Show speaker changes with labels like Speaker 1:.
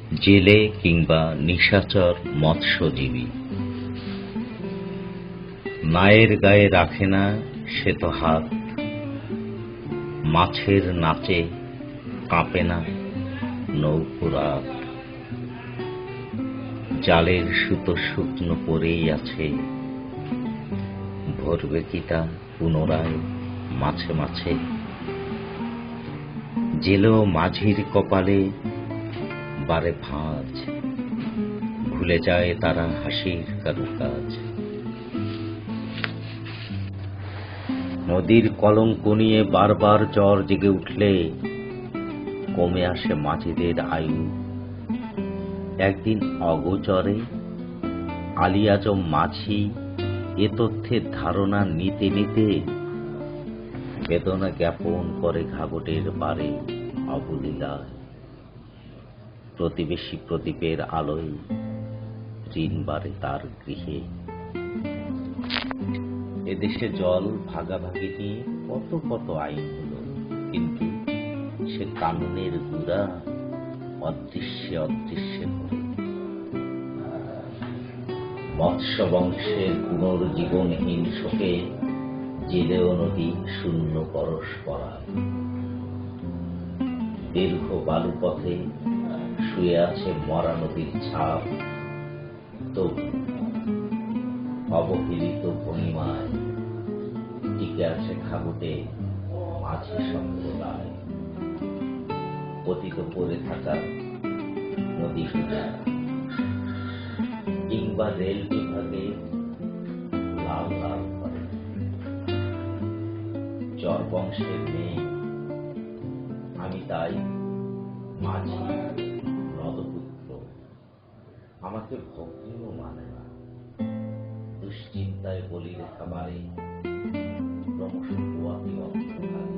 Speaker 1: জেলে কিংবা নিশাচর মৎস্যজীবী নায়ের গায়ে রাখে না সে তো হাত, মাছের নাচে কাঁপে না নৌকোরাত। জালের সুতো শুকনো পড়েই আছে, ভরবে কি তা পুনরায় মাছে মাছে? জেলেও মাঝির কপালে বারে ভাঁজ, ভুলে যায় তারা হাসির কারুকাজ। নদীর কলঙ্ক নিয়ে বারবার জ্বর জেগে উঠলে কমে আসে মাঝিদের আয়ু। একদিন অগোচরে আলী আজম মাঝি এ তথ্যের ধারণা নিতে নিতে বেদনা জ্ঞাপন করে ঘাঘটের পারে অবলীলায়। প্রতিবেশী প্রদীপের আলোয় ঋণ বাড়ে তার গৃহে। এদেশে জল ভাগাভাগি নিয়ে কত কত আইন হলো, কিন্তু সে কানুনের গুড়া অদৃশ্যে অদৃশ্যে করে। মৎস্য বংশের পুনর্জীবনহীন শোকে জেলেও নদী শূন্য পরস্পরায়। দীর্ঘ বালুপথে শুয়ে আছে মরা নদীর ছাপ, তবু অবহেলিত ভঙ্গিমায় টিকে আছে ঘাঘটে মাঝি সম্প্রদায়। পতিত পড়ে থাকা নদী সুজা কিংবা রেল বিভাগে লাল লাল করে। চর বংশের মেয়ে আমি, তাই মাঝি নদপুত্র। আমাকে ভগ্নিও মানে না, দুশ্চিন্তায় বলি রেখা বাড়ে, ক্রমশ পোয়াতি অন্ধকারে।